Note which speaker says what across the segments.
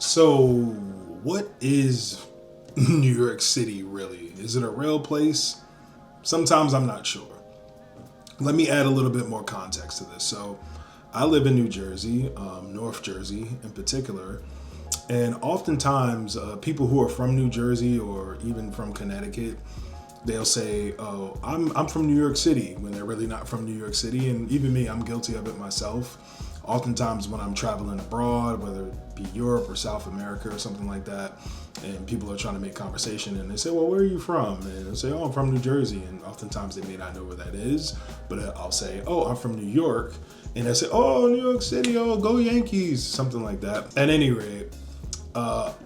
Speaker 1: So, what is New York City really? Is it a real place? Sometimes I'm not sure. Let me add a little bit more context to this. So, I live in New Jersey, North Jersey in particular, and oftentimes people who are from New Jersey or even from Connecticut, they'll say, "Oh, I'm from New York City," when they're really not from New York City. And even me, I'm guilty of it myself. Oftentimes when I'm traveling abroad, whether it be Europe or South America or something like that, and people are trying to make conversation and they say, "Well, where are you from?" And I say, "Oh, I'm from New Jersey." And oftentimes they may not know where that is, but I'll say, "Oh, I'm from New York." And they say, "Oh, New York City, oh, go Yankees," something like that. At any rate,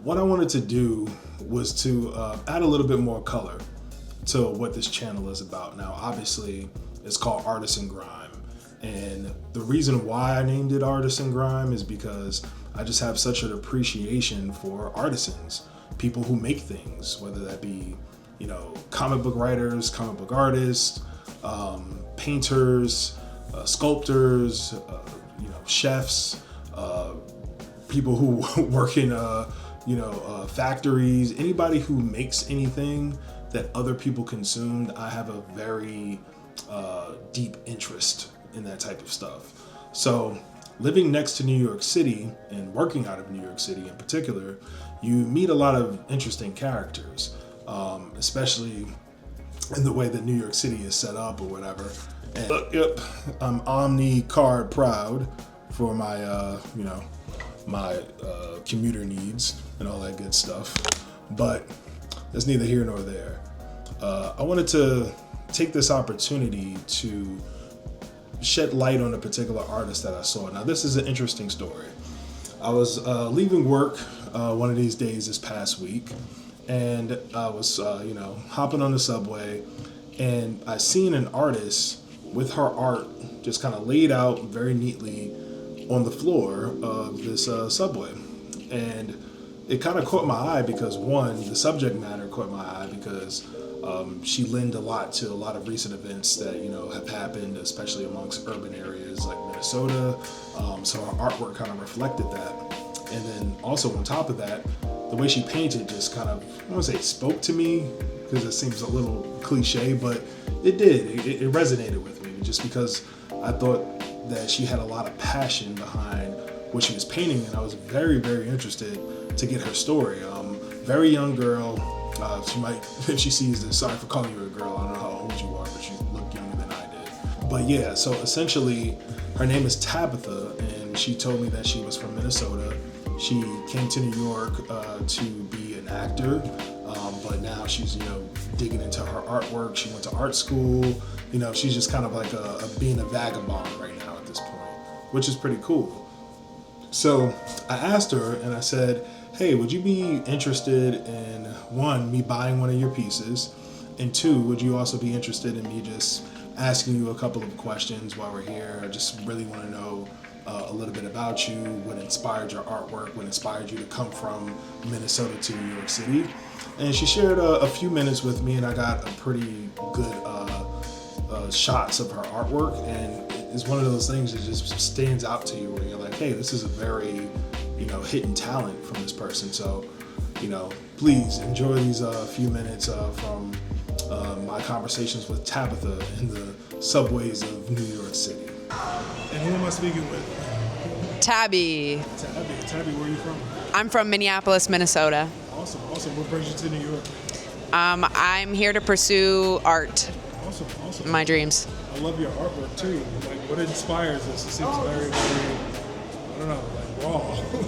Speaker 1: what I wanted to do was to add a little bit more color to what this channel is about. Now, obviously, it's called Artisan Grime. And the reason why I named it Artisan Grime is because I just have such an appreciation for artisans, people who make things, whether that be, comic book writers, comic book artists, painters, sculptors, chefs, people who work in, factories, anybody who makes anything that other people consumed. I have a very deep interest in that type of stuff. So living next to New York City and working out of New York City in particular, you meet a lot of interesting characters, especially in the way that New York City is set up or whatever. And yep, I'm Omni card proud for my, my commuter needs and all that good stuff. But that's neither here nor there. I wanted to take this opportunity to shed light on a particular artist that I saw. Now, this is an interesting story. I was leaving work one of these days this past week, and I was, hopping on the subway, and I seen an artist with her art just kind of laid out very neatly on the floor of this subway. And it kind of caught my eye because, one, the subject matter caught my eye because she lent a lot to a lot of recent events that, have happened, especially amongst urban areas like Minnesota. So her artwork kind of reflected that. And then also on top of that, the way she painted just kind of, I don't want to say it spoke to me because it seems a little cliche, but it did. It resonated with me just because I thought that she had a lot of passion behind what she was painting, and I was very, very interested to get her story. Very young girl. She might, if she sees this, sorry for calling you a girl, I don't know how old you are, but you look younger than I did. But yeah, so essentially, her name is Tabitha, and she told me that she was from Minnesota. She came to New York to be an actor, but now she's, digging into her artwork. She went to art school. She's just kind of like being a vagabond right now at this point, which is pretty cool. So I asked her and I said, "Hey, would you be interested in, one, me buying one of your pieces? And two, would you also be interested in me just asking you a couple of questions while we're here? I just really want to know a little bit about you, what inspired your artwork, what inspired you to come from Minnesota to New York City." And she shared a few minutes with me, and I got a pretty good shots of her artwork. And it's one of those things that just stands out to you where you're like, hey, this is a very, hidden talent from this person. So, please enjoy these few minutes from my conversations with Tabitha in the subways of New York City. And who am I speaking with?
Speaker 2: Tabby.
Speaker 1: Tabby, where are you from?
Speaker 2: I'm from Minneapolis, Minnesota.
Speaker 1: Awesome. What brings you to New York?
Speaker 2: I'm here to pursue art.
Speaker 1: Awesome.
Speaker 2: My dreams.
Speaker 1: I love your artwork too. Like, what inspires this? It seems very, very, I don't know, like raw.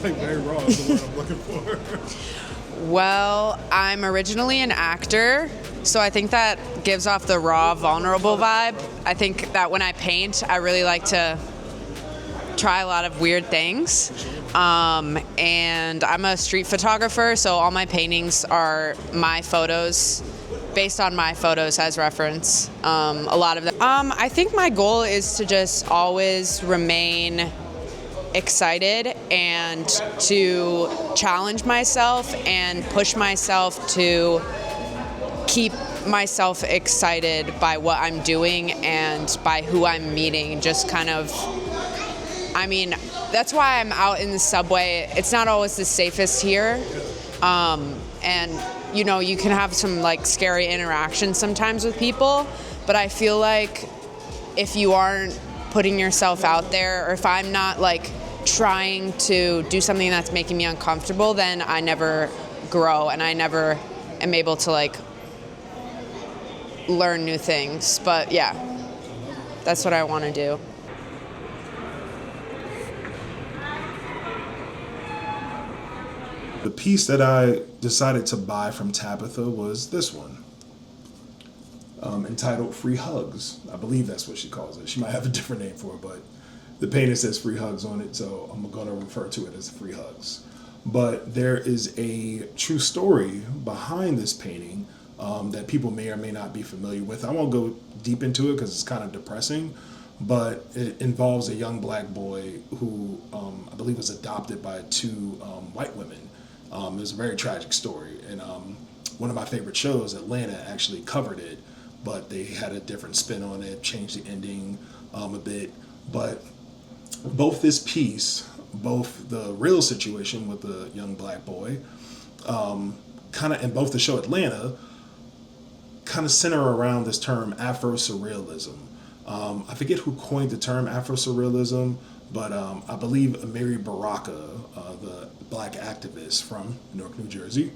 Speaker 1: Like very raw is the word I'm looking for.
Speaker 2: Well, I'm originally an actor, so I think that gives off the raw, vulnerable vibe. I think that when I paint, I really like to try a lot of weird things. And I'm a street photographer, so all my paintings are my photos, based on my photos as reference. A lot of them. I think my goal is to just always remain excited and to challenge myself and push myself to keep myself excited by what I'm doing and by who I'm meeting. Just kind of I mean, that's why I'm out in the subway. It's not always the safest here. And, you know, you can have some like scary interactions sometimes with people, but I feel like if you aren't putting yourself out there, or if I'm not like trying to do something that's making me uncomfortable, then I never grow and I never am able to like learn new things. But yeah, that's what I want to do.
Speaker 1: The piece that I decided to buy from Tabitha was this one, entitled Free Hugs. I believe that's what she calls it. She might have a different name for it, but the painting says Free Hugs on it, so I'm going to refer to it as Free Hugs. But there is a true story behind this painting that people may or may not be familiar with. I won't go deep into it because it's kind of depressing, but it involves a young black boy who I believe was adopted by two white women. It was a very tragic story, and one of my favorite shows, Atlanta, actually covered it, but they had a different spin on it, changed the ending a bit. But both this piece, both the real situation with the young black boy, kind of, and both the show Atlanta, kind of center around this term Afro-surrealism. I forget who coined the term Afro-surrealism, but I believe Amiri Baraka, the black activist from Newark, New Jersey,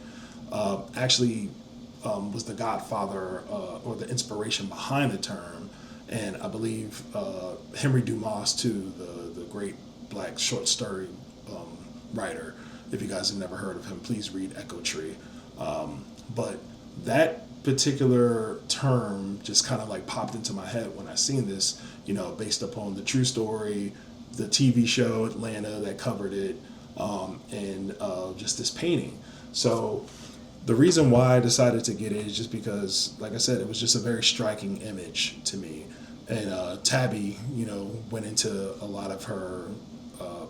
Speaker 1: actually was the godfather or the inspiration behind the term. And I believe Henry Dumas, too, the great black short story writer. If you guys have never heard of him, please read Echo Tree. But that particular term just kind of like popped into my head when I seen this, you know, based upon the true story, the TV show Atlanta that covered it, and just this painting. So the reason why I decided to get it is just because, like I said, it was just a very striking image to me. And Tabby, you know, went into a lot of her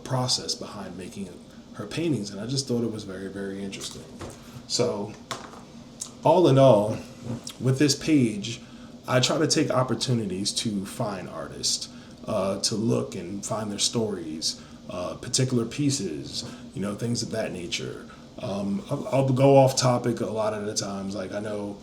Speaker 1: process behind making her paintings, and I just thought it was very, very interesting. So all in all, with this page, I try to take opportunities to find artists, to look and find their stories, particular pieces, you know, things of that nature. I'll go off topic a lot of the times. Like, I know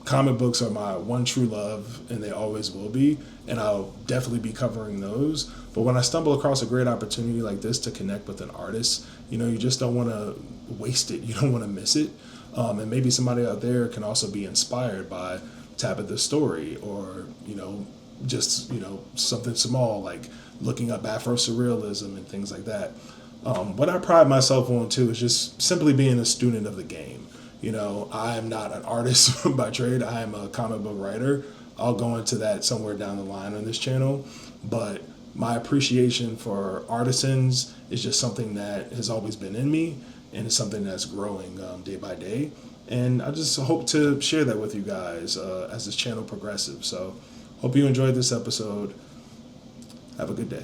Speaker 1: comic books are my one true love, and they always will be, and I'll definitely be covering those. But when I stumble across a great opportunity like this to connect with an artist, you know, you just don't want to waste it. You don't want to miss it. And maybe somebody out there can also be inspired by Tabitha's story, or, you know, just, you know, something small like looking up Afro-surrealism and things like that. What I pride myself on, too, is just simply being a student of the game. You know, I am not an artist by trade. I am a comic book writer. I'll go into that somewhere down the line on this channel. But my appreciation for artisans is just something that has always been in me, and it's something that's growing day by day. And I just hope to share that with you guys as this channel progresses. So hope you enjoyed this episode. Have a good day.